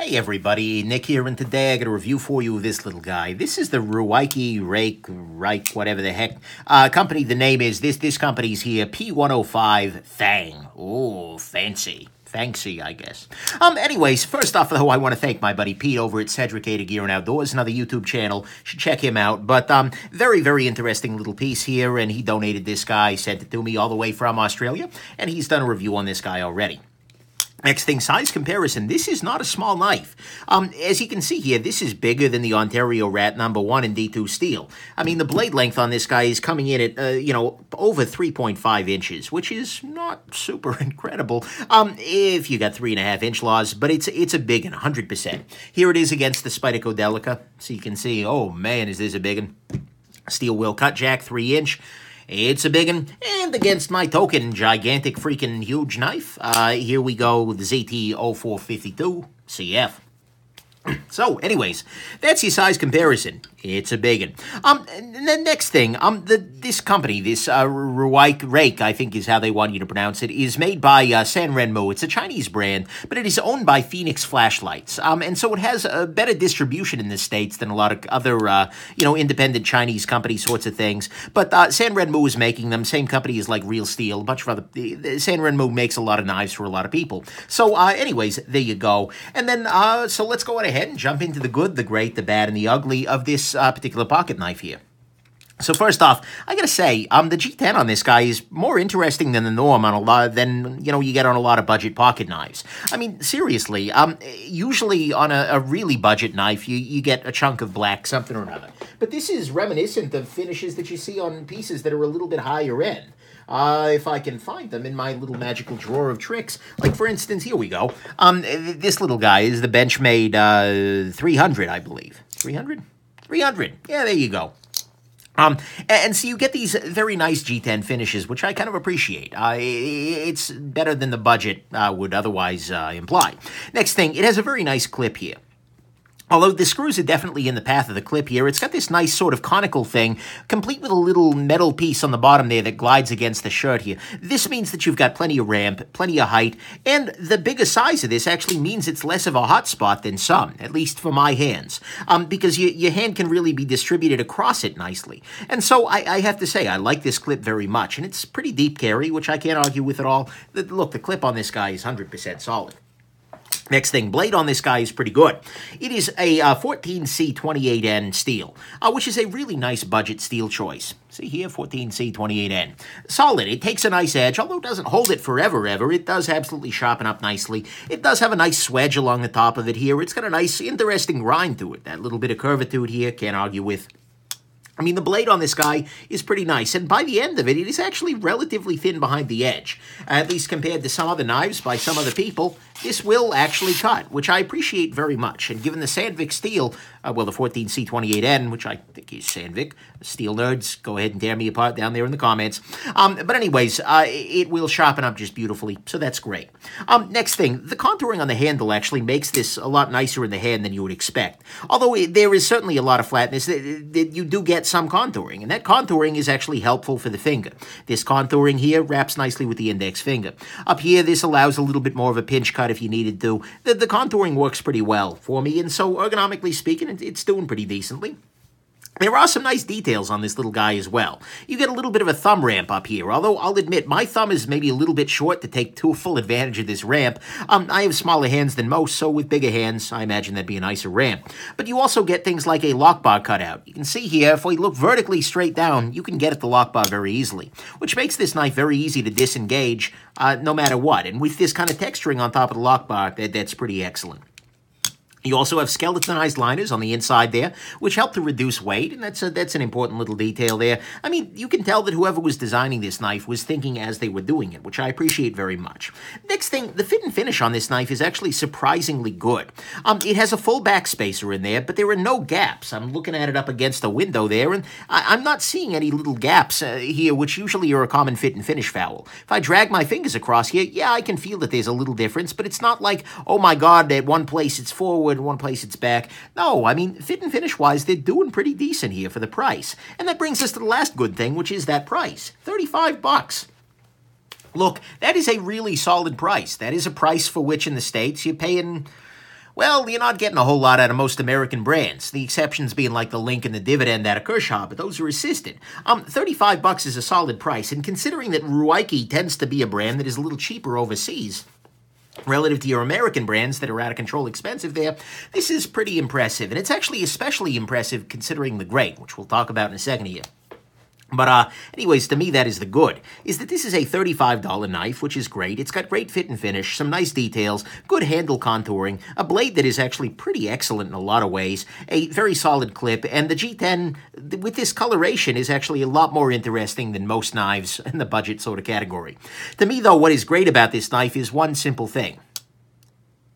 Hey everybody, Nick here, and today I got a review for you of this little guy. This is the Ruike, whatever the heck, company. The name is, this company's here, P-105 Fang. Oh, fancy. Fancy, I guess. Anyways, first off, though, I want to thank my buddy Pete over at Cedric A to Gear and Outdoors, another YouTube channel. You should check him out. But, very, very interesting little piece here, and he donated this guy, sent it to me all the way from Australia, and he's done a review on this guy already. Next thing, size comparison. This is not a small knife. As you can see here, this is bigger than the Ontario Rat #1 in D2 steel. I mean, the blade length on this guy is coming in at, over 3.5 inches, which is not super incredible if you got 3.5-inch laws, but it's a big one, 100%. Here it is against the Spyderco Delica. So you can see, oh man, is this a big one. Steel wheel cut jack, 3-inch. It's a big one. And against my token, gigantic freaking huge knife, here we go with the ZT-0452 CF. So, anyways, that's your size comparison. It's a big one. The next thing, this company, this Ruike, I think is how they want you to pronounce it, is made by Sanrenmu. It's a Chinese brand, but it is owned by Phoenix Flashlights. And so it has a better distribution in the States than a lot of other, independent Chinese company sorts of things. But Sanrenmu is making them. Same company as like Real Steel. A bunch of other... Sanrenmu makes a lot of knives for a lot of people. So, anyways, there you go. And then, so let's go ahead and jump into the good, the great, the bad, and the ugly of this particular pocket knife here. So first off, I gotta say, the G10 on this guy is more interesting than the norm on a lot than you get on a lot of budget pocket knives. I mean, seriously, usually on a really budget knife, you get a chunk of black something or another. But this is reminiscent of finishes that you see on pieces that are a little bit higher end. If I can find them in my little magical drawer of tricks. Like, for instance, here we go. This little guy is the Benchmade 300, I believe. 300? 300. Yeah, there you go. And so you get these very nice G10 finishes, which I kind of appreciate. It's better than the budget would otherwise imply. Next thing, it has a very nice clip here. Although the screws are definitely in the path of the clip here, it's got this nice sort of conical thing, complete with a little metal piece on the bottom there that glides against the shirt here. This means that you've got plenty of ramp, plenty of height, and the bigger size of this actually means it's less of a hot spot than some, at least for my hands, because your hand can really be distributed across it nicely. And so I have to say, I like this clip very much, and it's pretty deep carry, which I can't argue with at all. Look, the clip on this guy is 100% solid. Next thing, blade on this guy is pretty good. It is a 14C28N steel, which is a really nice budget steel choice. See here, 14C28N. Solid. It takes a nice edge, although it doesn't hold it forever, it does absolutely sharpen up nicely. It does have a nice swedge along the top of it here. It's got a nice, interesting grind to it. That little bit of curvature here, can't argue with. I mean, the blade on this guy is pretty nice, and by the end of it, it is actually relatively thin behind the edge. At least compared to some other knives by some other people, this will actually cut, which I appreciate very much. And given the Sandvik steel, the 14C28N, which I think is Sandvik, steel nerds, go ahead and tear me apart down there in the comments. But anyways, it will sharpen up just beautifully, so that's great. Next thing, the contouring on the handle actually makes this a lot nicer in the hand than you would expect. Although there is certainly a lot of flatness, that you do get some contouring, and that contouring is actually helpful for the finger. This contouring here wraps nicely with the index finger. Up here, this allows a little bit more of a pinch cut if you needed to. The contouring works pretty well for me, and so ergonomically speaking, it's doing pretty decently. There are some nice details on this little guy as well. You get a little bit of a thumb ramp up here, although I'll admit my thumb is maybe a little bit short to take full advantage of this ramp. I have smaller hands than most, so with bigger hands, I imagine that'd be a nicer ramp. But you also get things like a lock bar cutout. You can see here, if we look vertically straight down, you can get at the lock bar very easily, which makes this knife very easy to disengage no matter what. And with this kind of texturing on top of the lock bar, that's pretty excellent. You also have skeletonized liners on the inside there, which help to reduce weight, and that's an important little detail there. I mean, you can tell that whoever was designing this knife was thinking as they were doing it, which I appreciate very much. Next thing, the fit and finish on this knife is actually surprisingly good. It has a full back spacer in there, but there are no gaps. I'm looking at it up against a window there, and I'm not seeing any little gaps here, which usually are a common fit and finish foul. If I drag my fingers across here, yeah, I can feel that there's a little difference, but it's not like, oh my God, at one place it's forward, in one place it's back. No, I mean, fit and finish-wise, they're doing pretty decent here for the price. And that brings us to the last good thing, which is that price. $35. Look, that is a really solid price. That is a price for which in the States you're paying Well, you're not getting a whole lot out of most American brands, the exceptions being like the Link and the Dividend out of Kershaw, but those are assisted. $35 is a solid price, and considering that Ruike tends to be a brand that is a little cheaper overseas, relative to your American brands that are out of control expensive there, this is pretty impressive. And it's actually especially impressive considering the great, which we'll talk about in a second here. But anyways, to me, that is the good, is that this is a $35 knife, which is great. It's got great fit and finish, some nice details, good handle contouring, a blade that is actually pretty excellent in a lot of ways, a very solid clip, and the G10, with this coloration, is actually a lot more interesting than most knives in the budget sort of category. To me, though, what is great about this knife is one simple thing.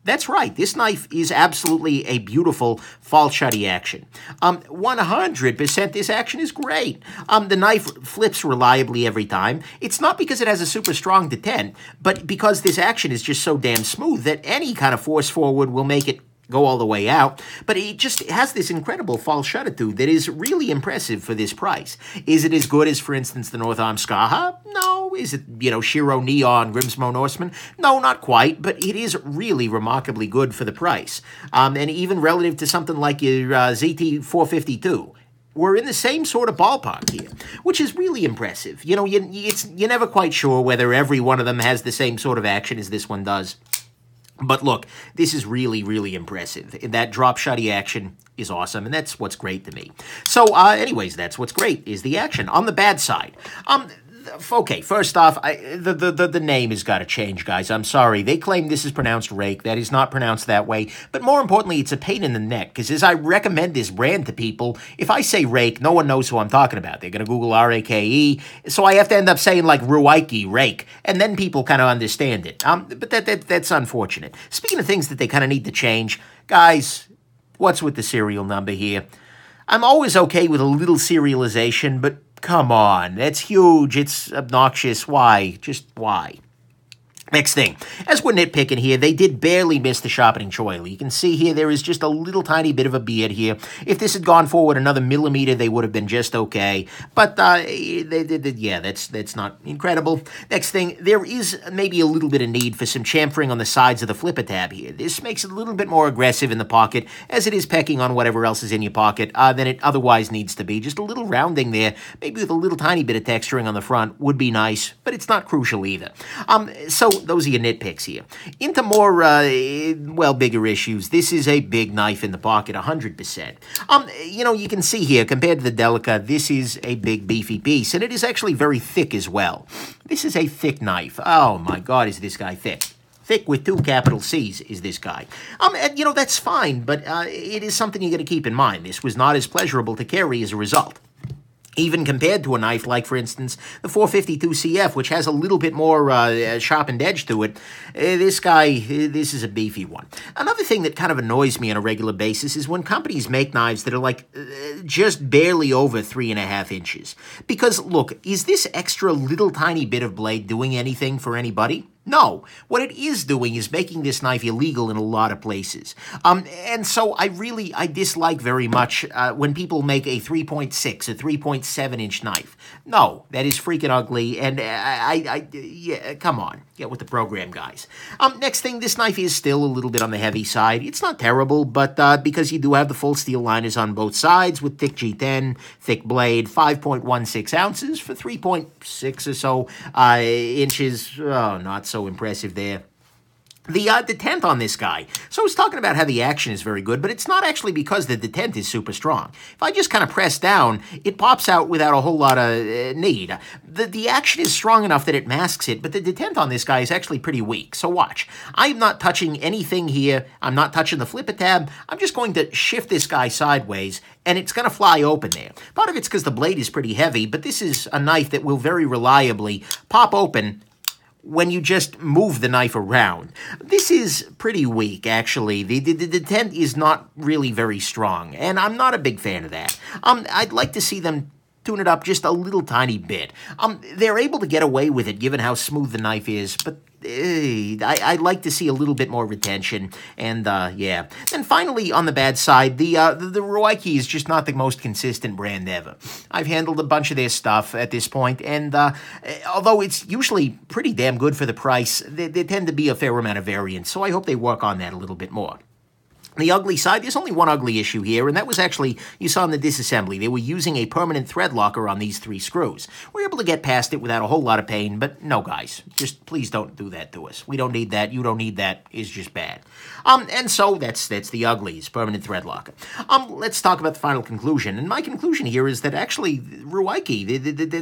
That's right, this knife is absolutely a beautiful false shutty action. 100% this action is great. The knife flips reliably every time. It's not because it has a super strong detent, but because this action is just so damn smooth that any kind of force forward will make it go all the way out, but it just has this incredible false shutitude that is really impressive for this price. Is it as good as, for instance, the North Arm Skaha? No. Is it, Shiro Neon, Grimsmo Norseman? No, not quite, but it is really remarkably good for the price. And even relative to something like your ZT 452. We're in the same sort of ballpark here, which is really impressive. You're never quite sure whether every one of them has the same sort of action as this one does. But look, this is really, really impressive. That drop shutty action is awesome, and that's what's great to me. So, anyways, that's what's great, is the action. On the bad side, okay, first off, the name has got to change, guys. I'm sorry. They claim this is pronounced rake. That is not pronounced that way. But more importantly, it's a pain in the neck, because as I recommend this brand to people, if I say rake, no one knows who I'm talking about. They're going to Google R-A-K-E, so I have to end up saying, like, Ruike, rake, and then people kind of understand it. But that's unfortunate. Speaking of things that they kind of need to change, guys, what's with the serial number here? I'm always okay with a little serialization, but come on, that's huge, it's obnoxious, why? Just why? Next thing, as we're nitpicking here, they did barely miss the sharpening choil. You can see here there is just a little tiny bit of a beard here. If this had gone forward another millimeter, they would have been just okay. But, yeah, that's not incredible. Next thing, there is maybe a little bit of need for some chamfering on the sides of the flipper tab here. This makes it a little bit more aggressive in the pocket, as it is pecking on whatever else is in your pocket, than it otherwise needs to be. Just a little rounding there, maybe with a little tiny bit of texturing on the front, would be nice, but it's not crucial either. So those are your nitpicks here. Into more, bigger issues. This is a big knife in the pocket, 100%. You can see here, compared to the Delica, this is a big, beefy piece, and it is actually very thick as well. This is a thick knife. Oh, my God, is this guy thick. Thick with 2 capital C's is this guy. That's fine, but it is something you got to keep in mind. This was not as pleasurable to carry as a result. Even compared to a knife like, for instance, the 452 CF, which has a little bit more sharpened edge to it, this is a beefy one. Another thing that kind of annoys me on a regular basis is when companies make knives that are like just barely over 3.5 inches. Because, look, is this extra little tiny bit of blade doing anything for anybody? No. What it is doing is making this knife illegal in a lot of places. And so I dislike very much when people make a 3.6, a 3.7-inch knife. No, that is freaking ugly, and yeah, come on. Get with the program, guys. Next thing, this knife is still a little bit on the heavy side. It's not terrible, but because you do have the full steel liners on both sides with thick G10, thick blade, 5.16 ounces for 3.6 or so inches. Oh, not so impressive there. The detent on this guy. So I was talking about how the action is very good, but it's not actually because the detent is super strong. If I just kind of press down, it pops out without a whole lot of need. The action is strong enough that it masks it, but the detent on this guy is actually pretty weak. So watch. I'm not touching anything here. I'm not touching the flipper tab. I'm just going to shift this guy sideways, and it's going to fly open there. Part of it's because the blade is pretty heavy, but this is a knife that will very reliably pop open when you just move the knife around. This is pretty weak, actually. The detent is not really very strong, and I'm not a big fan of that. I'd like to see them tune it up just a little tiny bit. They're able to get away with it, given how smooth the knife is, but I'd like to see a little bit more retention, and yeah. And finally, on the bad side, the Ruike is just not the most consistent brand ever. I've handled a bunch of their stuff at this point, and although it's usually pretty damn good for the price, there tend to be a fair amount of variance, so I hope they work on that a little bit more. The ugly side, there's only one ugly issue here, and that was actually, you saw in the disassembly, they were using a permanent thread locker on these 3 screws. We were able to get past it without a whole lot of pain, but no, guys, just please don't do that to us. We don't need that, you don't need that, it's just bad. And so that's the uglies, permanent thread locker. Let's talk about the final conclusion, and my conclusion here is that actually, Ruike,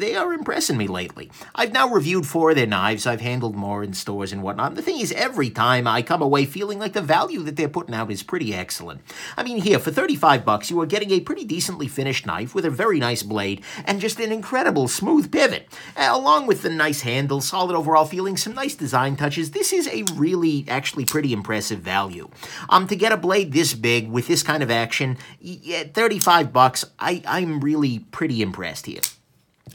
they are impressing me lately. I've now reviewed 4 of their knives, I've handled more in stores and whatnot, and the thing is, every time I come away feeling like the value that they're putting out is pretty excellent. I mean, here, for $35, you are getting a pretty decently finished knife with a very nice blade and just an incredible smooth pivot. Along with the nice handle, solid overall feeling, some nice design touches, this is a really, actually pretty impressive value. To get a blade this big with this kind of action, at $35, I'm really pretty impressed here.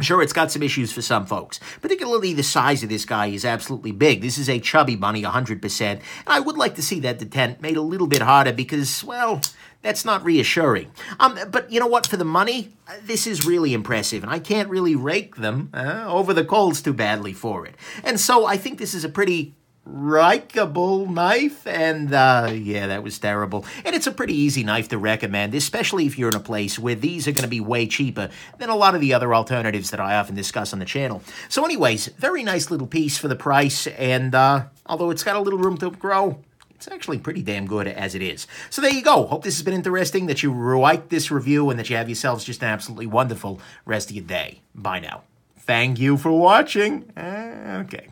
Sure, it's got some issues for some folks. Particularly the size of this guy is absolutely big. This is a chubby bunny, 100%. And I would like to see that detent made a little bit harder because, well, that's not reassuring. But you know what? For the money, this is really impressive. And I can't really rake them over the coals too badly for it. And so I think this is a pretty Ruikeable knife, and yeah, that was terrible. And it's a pretty easy knife to recommend, especially if you're in a place where these are going to be way cheaper than a lot of the other alternatives that I often discuss on the channel. So anyways, very nice little piece for the price, and although it's got a little room to grow, it's actually pretty damn good as it is. So there you go. Hope this has been interesting, that you liked this review, and that you have yourselves just an absolutely wonderful rest of your day. Bye now. Thank you for watching. Okay.